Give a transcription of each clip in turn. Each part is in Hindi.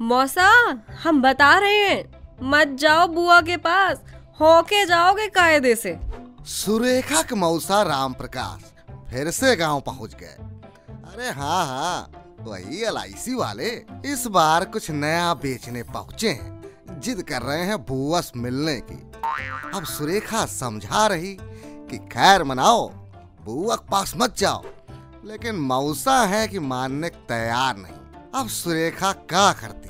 मौसा, हम बता रहे हैं, मत जाओ बुआ के पास, होके जाओगे कायदे से। सुरेखा के मौसा राम प्रकाश फिर से गांव पहुंच गए। अरे हाँ हाँ, वही LIC वाले इस बार कुछ नया बेचने पहुंचे हैं। जिद कर रहे हैं बुआ से मिलने की। अब सुरेखा समझा रही कि खैर मनाओ, बुआ के पास मत जाओ, लेकिन मौसा है कि मानने को तैयार नहीं। अब सुरेखा क्या करती,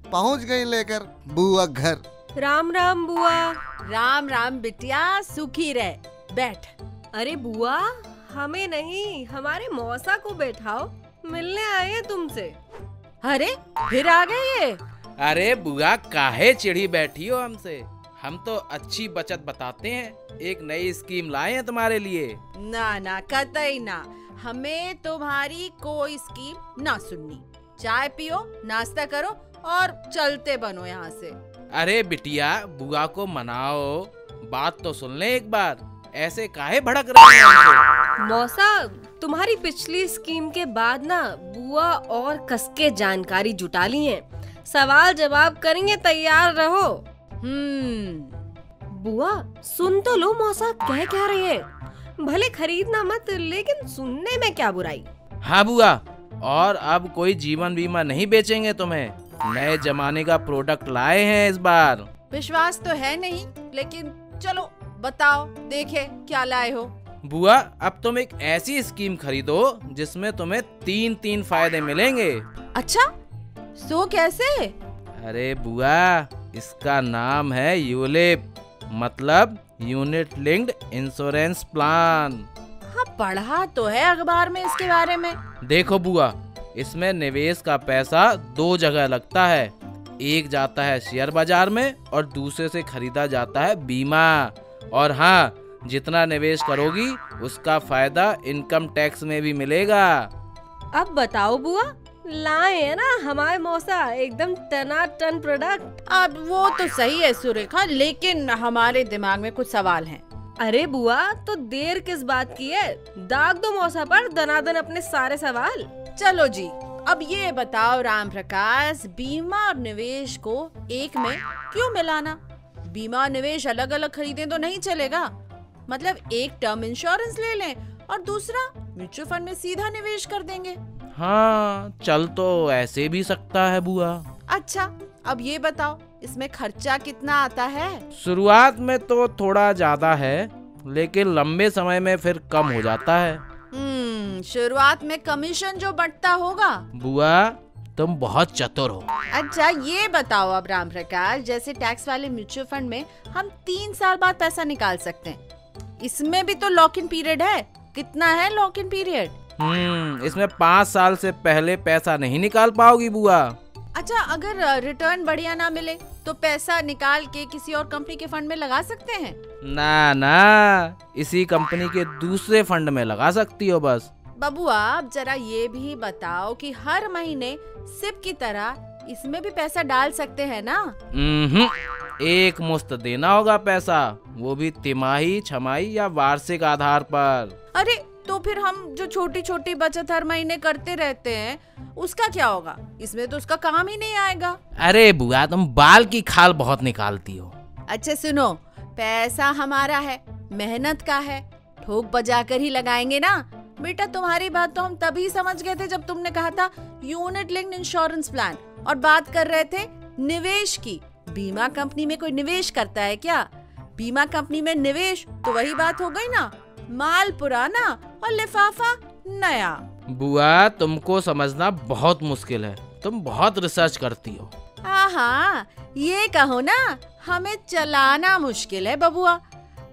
पहुंच गई लेकर बुआ घर। राम राम बुआ। राम राम बिटिया, सुखी रह, बैठ। अरे बुआ, हमें नहीं, हमारे मौसा को बैठाओ, मिलने आए हैं तुमसे। अरे फिर आ गए ये। अरे बुआ, काहे चिढ़ी बैठी हो हमसे? हम तो अच्छी बचत बताते हैं, एक नई स्कीम लाए हैं तुम्हारे लिए। ना ना, कतई ना, हमें तुम्हारी कोई स्कीम ना सुननी। चाय पियो, नाश्ता करो और चलते बनो यहाँ से। अरे बिटिया, बुआ को मनाओ, बात तो सुन ले एक बार, ऐसे काहे भड़क रहे हैं? मौसा, तुम्हारी पिछली स्कीम के बाद ना बुआ और कसके जानकारी जुटा ली है, सवाल जवाब करेंगे, तैयार रहो। बुआ सुन तो लो, मौसा कह क्या रहे हैं। भले खरीदना मत, लेकिन सुनने में क्या बुराई। हाँ बुआ, और अब कोई जीवन बीमा नहीं बेचेंगे तुम्हें, नए जमाने का प्रोडक्ट लाए हैं इस बार। विश्वास तो है नहीं, लेकिन चलो बताओ, देखे क्या लाए हो। बुआ, अब तुम एक ऐसी स्कीम खरीदो जिसमें तुम्हें 3 फायदे मिलेंगे। अच्छा, सो कैसे? अरे बुआ, इसका नाम है यूलिप, मतलब यूनिट लिंक्ड इंश्योरेंस प्लान। हाँ, पढ़ा तो है अखबार में इसके बारे में। देखो बुआ, इसमें निवेश का पैसा 2 जगह लगता है, एक जाता है शेयर बाजार में और दूसरे से खरीदा जाता है बीमा। और हाँ, जितना निवेश करोगी उसका फायदा इनकम टैक्स में भी मिलेगा। अब बताओ बुआ, लाए है ना हमारे मौसा एकदम टनाटन प्रोडक्ट। अब वो तो सही है सुरेखा, लेकिन हमारे दिमाग में कुछ सवाल हैं। अरे बुआ, तो देर किस बात की है, दाग दो मौसा पर दनादन अपने सारे सवाल। चलो जी, अब ये बताओ राम प्रकाश, बीमा और निवेश को एक में क्यों मिलाना? बीमा और निवेश अलग अलग खरीदें तो नहीं चलेगा। मतलब एक टर्म इंश्योरेंस ले लें और दूसरा म्यूचुअल फंड में सीधा निवेश कर देंगे। हाँ, चल तो ऐसे भी सकता है बुआ। अच्छा, अब ये बताओ, इसमें खर्चा कितना आता है? शुरुआत में तो थोड़ा ज्यादा है, लेकिन लंबे समय में फिर कम हो जाता है। शुरुआत में कमीशन जो बंटता होगा। बुआ, तुम बहुत चतुर हो। अच्छा, ये बताओ अब राम प्रकाश, जैसे टैक्स वाले म्यूचुअल फंड में हम 3 साल बाद पैसा निकाल सकते हैं, इसमें भी तो लॉक इन पीरियड है। कितना है लॉक इन पीरियड? इसमें 5 साल से पहले पैसा नहीं निकाल पाओगी बुआ। अच्छा, अगर रिटर्न बढ़िया ना मिले तो पैसा निकाल के किसी और कंपनी के फंड में लगा सकते हैं? ना ना, इसी कंपनी के दूसरे फंड में लगा सकती हो बस। बबुआ, अब जरा ये भी बताओ कि हर महीने सिप की तरह इसमें भी पैसा डाल सकते हैं ना? एक मुश्त देना होगा पैसा, वो भी तिमाही, छमाही या वार्षिक आधार पर। अरे तो फिर हम जो छोटी छोटी बचत हर महीने करते रहते हैं उसका क्या होगा? इसमें तो उसका काम ही नहीं आएगा। अरे बुआ, तुम बाल की खाल बहुत निकालती हो। अच्छा सुनो, पैसा हमारा है, मेहनत का है, ठोक बजा कर ही लगाएंगे ना। बेटा, तुम्हारी बात तो हम तभी समझ गए थे जब तुमने कहा था यूनिट लिंक्ड इंश्योरेंस प्लान, और बात कर रहे थे निवेश की। बीमा कंपनी में कोई निवेश करता है क्या? बीमा कंपनी में निवेश तो वही बात हो गई ना, माल पुराना और लिफाफा नया। बुआ, तुमको समझना बहुत मुश्किल है, तुम बहुत रिसर्च करती हो। हाँ, ये कहो ना, हमें चलाना मुश्किल है बबुआ।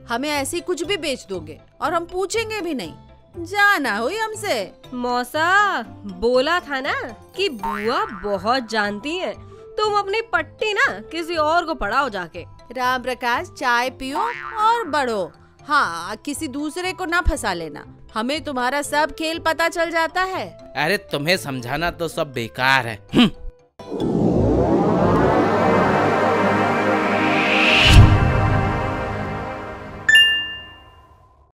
हमें ऐसी कुछ भी बेच दोगे और हम पूछेंगे भी नहीं, जाना हुई हमसे। मौसा, बोला था ना कि बुआ बहुत जानती है, तुम अपनी पट्टी ना किसी और को पढ़ाओ जाके। राम प्रकाश, चाय पियो और बढ़ो। हाँ, किसी दूसरे को ना फंसा लेना, हमें तुम्हारा सब खेल पता चल जाता है। अरे तुम्हें समझाना तो सब बेकार है।